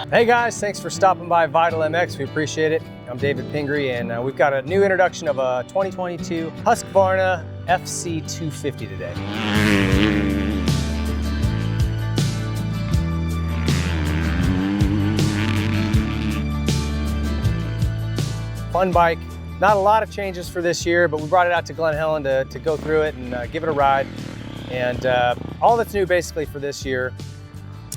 Hey guys, thanks for stopping by Vital MX. We appreciate it. I'm David Pingree, and we've got a new introduction of a 2022 Husqvarna FC 250 today. Fun bike. Not a lot of changes for this year, but we brought it out to Glen Helen to go through it and give it a ride. And all that's new basically for this year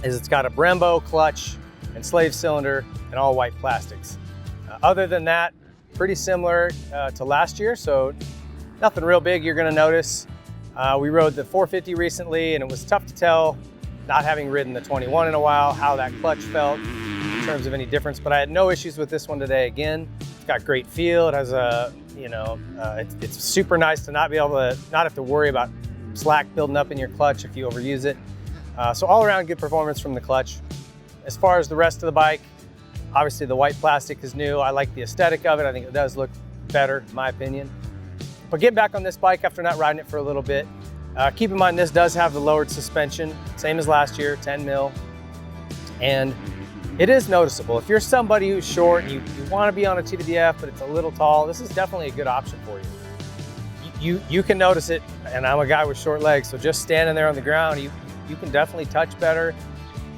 is it's got a Brembo clutch and slave cylinder and all white plastics. Other than that, pretty similar to last year, so nothing real big you're gonna notice. We rode the 450 recently, and it was tough to tell, not having ridden the 21 in a while, how that clutch felt in terms of any difference, but I had no issues with this one today. Again, it's got great feel. It has a, it's super nice to not have to worry about slack building up in your clutch if you overuse it. So all around good performance from the clutch. As far as the rest of the bike, obviously the white plastic is new. I like the aesthetic of it. I think it does look better, in my opinion. But getting back on this bike after not riding it for a little bit, keep in mind this does have the lowered suspension, same as last year, 10 mil. And it is noticeable. If you're somebody who's short and you want to be on a 250F, but it's a little tall, this is definitely a good option for you. You can notice it, and I'm a guy with short legs, so just standing there on the ground, you can definitely touch better.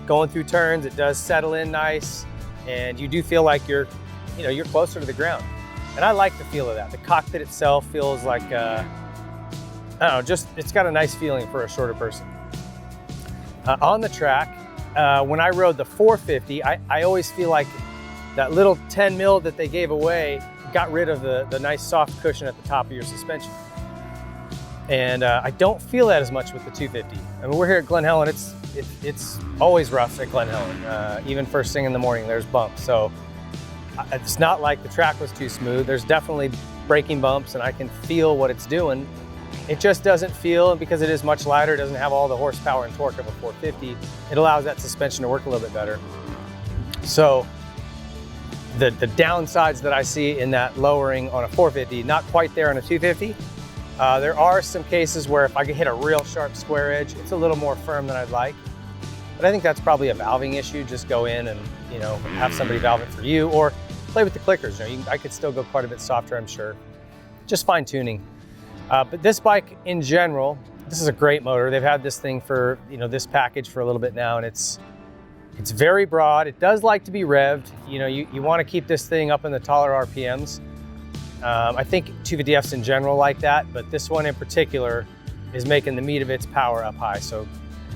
Going through turns, it does settle in nice, and you do feel like you're closer to the ground. And I like the feel of that. The cockpit itself feels like, I don't know, it's got a nice feeling for a shorter person. On the track, when I rode the 450, I always feel like that little 10 mil that they gave away got rid of the nice soft cushion at the top of your suspension. And I don't feel that as much with the 250. I mean, we're here at Glen Helen. It's always rough at Glen Helen. Even first thing in the morning, there's bumps. So it's not like the track was too smooth. There's definitely braking bumps, and I can feel what it's doing. It just doesn't feel, because it is much lighter, it doesn't have all the horsepower and torque of a 450. It allows that suspension to work a little bit better. So the downsides that I see in that lowering on a 450, not quite there on a 250. There are some cases where if I could hit a real sharp square edge, it's a little more firm than I'd like. But I think that's probably a valving issue. Just go in and have somebody valve it for you, or play with the clickers. I could still go quite a bit softer, I'm sure. Just fine tuning. But this bike in general, this is a great motor. They've had this thing for, this package for a little bit now, and it's very broad. It does like to be revved. You want to keep this thing up in the taller RPMs. I think 250Fs in general like that, but this one in particular is making the meat of its power up high. So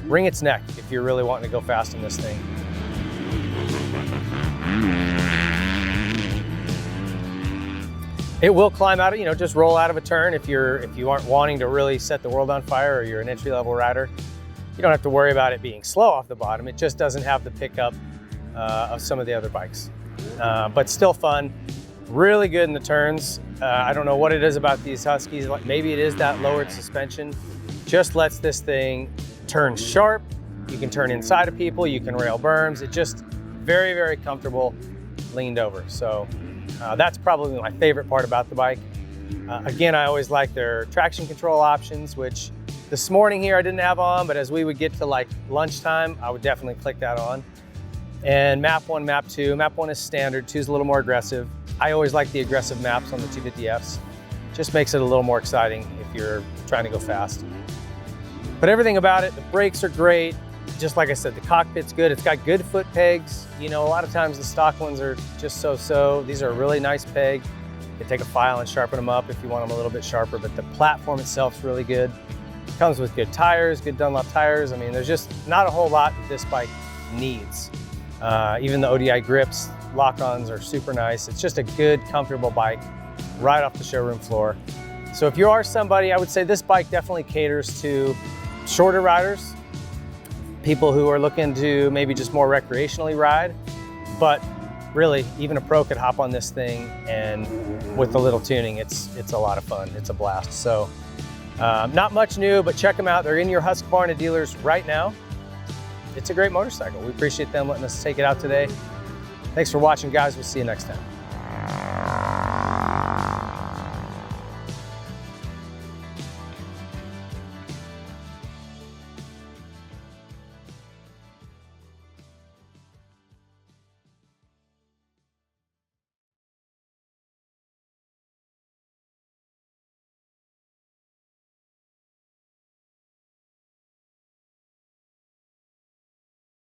wring its neck if you're really wanting to go fast in this thing. It will climb out of, just roll out of a turn if you aren't wanting to really set the world on fire, or you're an entry-level rider. You don't have to worry about it being slow off the bottom. It just doesn't have the pickup of some of the other bikes, but still fun. Really good in the turns. I don't know what it is about these Huskies. Maybe it is that lowered suspension. Just lets this thing turn sharp. You can turn inside of people. You can rail berms. It just very, very comfortable leaned over. So that's probably my favorite part about the bike. Again, I always like their traction control options, which this morning here I didn't have on, but as we would get to like lunchtime, I would definitely click that on. And map 1, map 2. Map 1 is standard, 2 is a little more aggressive. I always like the aggressive maps on the 250Fs. Just makes it a little more exciting if you're trying to go fast. But everything about it, the brakes are great. Just like I said, the cockpit's good. It's got good foot pegs. A lot of times the stock ones are just so-so. These are a really nice peg. You can take a file and sharpen them up if you want them a little bit sharper, but the platform itself is really good. It comes with good tires, good Dunlop tires. I mean, there's just not a whole lot that this bike needs. Even the ODI grips, lock-ons are super nice. It's just a good, comfortable bike right off the showroom floor. So if you are somebody, I would say this bike definitely caters to shorter riders, people who are looking to maybe just more recreationally ride, but really even a pro could hop on this thing, and with a little tuning, it's a lot of fun. It's a blast. So not much new, but check them out. They're in your Husqvarna dealers right now. It's a great motorcycle. We appreciate them letting us take it out today. Thanks for watching, guys. We'll see you next time.